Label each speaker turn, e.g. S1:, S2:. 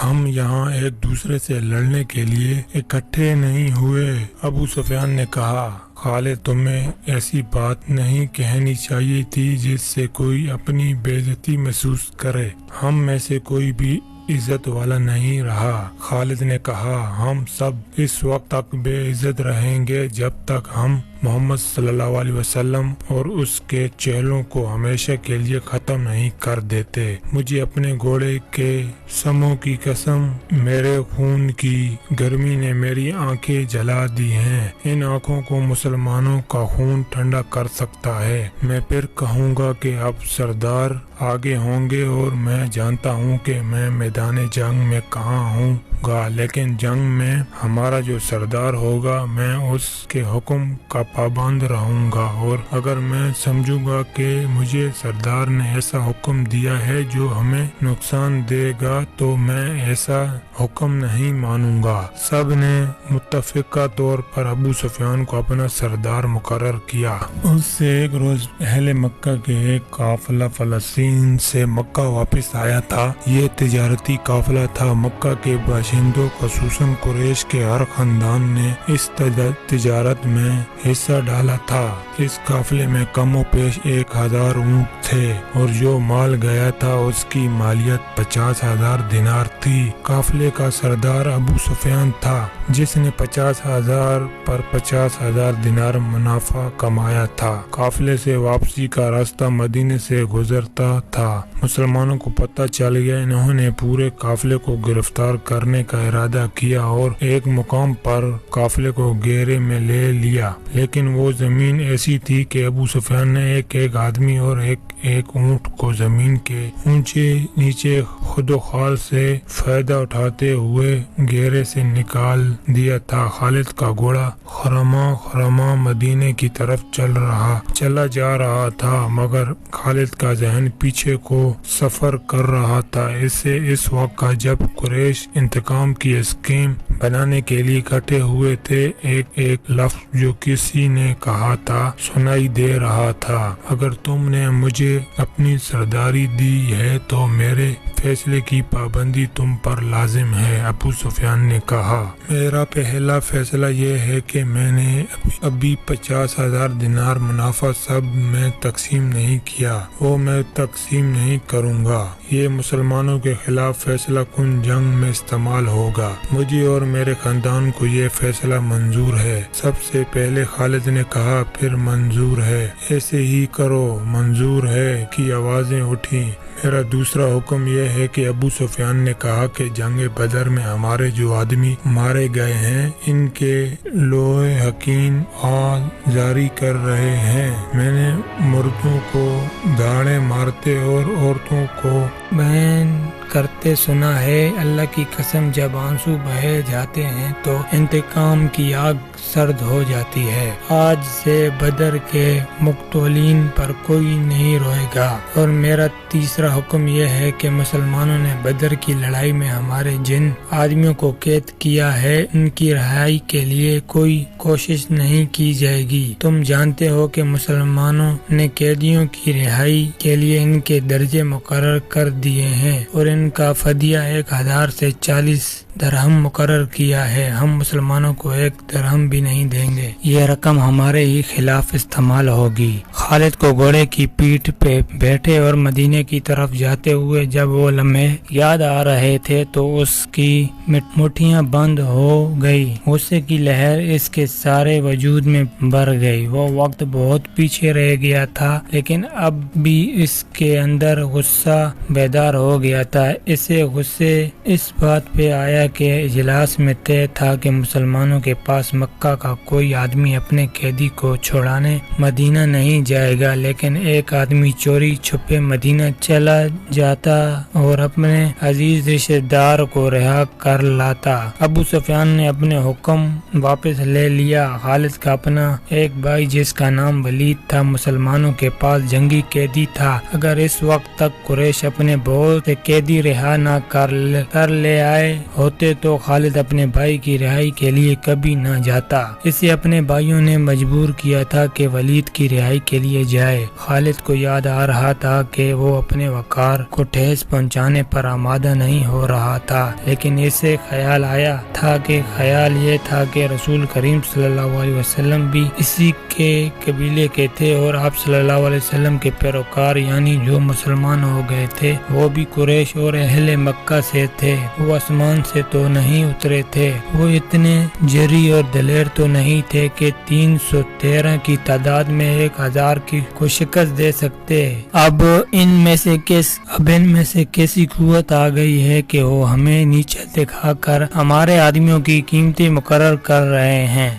S1: ہم یہاں ایک دوسرے سے لڑنے کے لیے اکٹھے نہیں ہوئے۔ ابو سفیان نے کہا، خالد تمہیں ایسی بات نہیں کہنی چاہیے تھی جس سے کوئی اپنی بے عزتی محسوس کرے۔ ہم میں سے کوئی بھی عزت والا نہیں رہا۔ خالد نے کہا، ہم سب اس وقت تک بے عزت رہیں گے جب تک ہم محمد صلی اللہ علیہ وسلم اور اس کے چہلوں کو ہمیشہ کے لیے ختم نہیں کر دیتے۔ مجھے اپنے گھوڑے کے سموں کی قسم، میرے خون کی گرمی نے میری آنکھیں جلا دی ہیں۔ ان آنکھوں کو مسلمانوں کا خون ٹھنڈا کر سکتا ہے۔ میں پھر کہوں گا کہ اب سردار آگے ہوں گے اور میں جانتا ہوں کہ میں میدان جنگ میں کہاں ہوں گا، لیکن جنگ میں ہمارا جو سردار ہوگا میں اس کے حکم کا پابند رہوں گا، اور اگر میں سمجھوں گا کہ مجھے سردار نے ایسا حکم دیا ہے جو ہمیں نقصان دے گا تو میں ایسا حکم نہیں مانوں گا۔ سب نے متفقہ طور پر ابو سفیان کو اپنا سردار مقرر کیا۔ اس سے ایک روز اہل مکہ کے ایک قافلہ فلسطین سے مکہ واپس آیا تھا۔ یہ تجارتی قافلہ تھا۔ مکہ کے باشندوں خصوصاً قریش کے ہر خاندان نے اس تجارت میں حصہ ڈالا تھا۔ اس قافلے میں کم و بیش 1000 اونٹ تھے اور جو مال گیا تھا اس کی مالیت 50,000 دینار تھی۔ قافلے کا سردار ابو سفیان تھا جس نے 50,000 پر 50,000 دینار منافع کمایا تھا۔ قافلے سے واپسی کا راستہ مدینے سے گزرتا تھا۔ مسلمانوں کو پتہ چل گیا۔ انہوں نے پورے قافلے کو گرفتار کرنے کا ارادہ کیا اور ایک مقام پر قافلے کو گھیرے میں لے لیا، لیکن وہ زمین ایسی تھی کہ ابو سفیان نے ایک آدمی اور ایک اونٹ کو زمین کے اونچے نیچے خود و خال سے فائدہ اٹھاتے ہوئے گھیرے سے نکال دیا تھا۔ خالد کا گھوڑا خرما مدینے کی طرف چلا جا رہا تھا، مگر خالد کا ذہن پیچھے کو سفر کر رہا تھا۔ اسے اس وقت کا جب قریش انتقام کی اسکیم بنانے کے لیے اکٹھے ہوئے تھے، ایک لفظ جو کسی نے کہا تھا سنائی دے رہا تھا، اگر تم نے مجھے اپنی سرداری دی ہے تو میرے فیصلے کی پابندی تم پر لازم ہے۔ ابو سفیان نے کہا، میرا پہلا فیصلہ یہ ہے کہ میں نے ابھی 50,000 دینار منافع سب میں تقسیم نہیں کیا، وہ میں تقسیم نہیں کروں گا۔ یہ مسلمانوں کے خلاف فیصلہ کن جنگ میں استعمال ہوگا۔ مجھے اور میرے خاندان کو یہ فیصلہ منظور ہے۔ سب سے پہلے خالد نے کہا، پھر منظور ہے، ایسے ہی کرو، منظور ہے کی آوازیں اٹھیں۔ میرا دوسرا حکم یہ ہے کہ ابو سفیان نے کہا کہ جنگ بدر میں ہمارے جو آدمی مارے گئے ہیں ان کے لوہے حقین جاری کر رہے ہیں۔ میں نے مردوں کو دھاڑے مارتے اور عورتوں کو بہن کرتے سنا ہے۔ اللہ کی قسم، جب آنسو بہے جاتے ہیں تو انتقام کی آگ سرد ہو جاتی ہے۔ آج سے بدر کے مقتولین پر کوئی نہیں روئے گا۔ اور میرا تیسرا حکم یہ ہے کہ مسلمانوں نے بدر کی لڑائی میں ہمارے جن آدمیوں کو قید کیا ہے ان کی رہائی کے لیے کوئی کوشش نہیں کی جائے گی۔ تم جانتے ہو کہ مسلمانوں نے قیدیوں کی رہائی کے لیے ان کے درجے مقرر کر دیے ہیں اور ان کا فدیہ 1000 سے 40 درہم مقرر کیا ہے۔ ہم مسلمانوں کو 1 درہم بھی نہیں دیں گے۔ یہ رقم ہمارے ہی خلاف استعمال ہوگی۔ خالد کو گھوڑے کی پیٹھ پہ بیٹھے اور مدینے کی طرف جاتے ہوئے جب وہ لمحے یاد آ رہے تھے تو اس کی مٹھیاں بند ہو گئی۔ غصے کی لہر اس کے سارے وجود میں بھر گئی۔ وہ وقت بہت پیچھے رہ گیا تھا، لیکن اب بھی اس کے اندر غصہ بیدار ہو گیا تھا۔ اسے غصے اس بات پہ آیا کہ اجلاس میں طے تھا کہ مسلمانوں کے پاس مکہ کا کوئی آدمی اپنے قیدی کو چھوڑانے مدینہ نہیں جائے گا، لیکن ایک آدمی چوری چھپے مدینہ چلا جاتا اور اپنے عزیز رشتہ دار کو رہا کر لاتا۔ ابو سفیان نے اپنے حکم واپس لے لیا۔ خالد کا اپنا ایک بھائی جس کا نام ولید تھا مسلمانوں کے پاس جنگی قیدی تھا۔ اگر اس وقت تک قریش اپنے بہت سے قیدی
S2: بھی رہا نہ کر لے آئے ہوتے تو خالد اپنے بھائی کی رہائی کے لیے کبھی نہ جاتا۔ اسے اپنے بھائیوں نے مجبور کیا تھا کہ ولید کی رہائی کے لیے جائے۔ خالد کو یاد آ رہا تھا کہ وہ اپنے وقار کو ٹھیس پہنچانے پر آمادہ نہیں ہو رہا تھا، لیکن اسے خیال آیا تھا کہ خیال یہ تھا کہ رسول کریم صلی اللہ علیہ وسلم بھی اسی کے قبیلے کے تھے اور آپ صلی اللہ علیہ وسلم کے پیروکار یعنی جو مسلمان ہو گئے تھے وہ بھی قریش اور اہل مکہ سے تھے۔ وہ آسمان سے تو نہیں اترے تھے، وہ اتنے جری اور دلیر تو نہیں تھے کہ 313 کی تعداد میں 1000 کو شکست دے سکتے۔ اب ان میں سے کیسی قوت آ گئی ہے کہ وہ ہمیں نیچے دکھا کر ہمارے آدمیوں کی قیمتیں مقرر کر رہے ہیں۔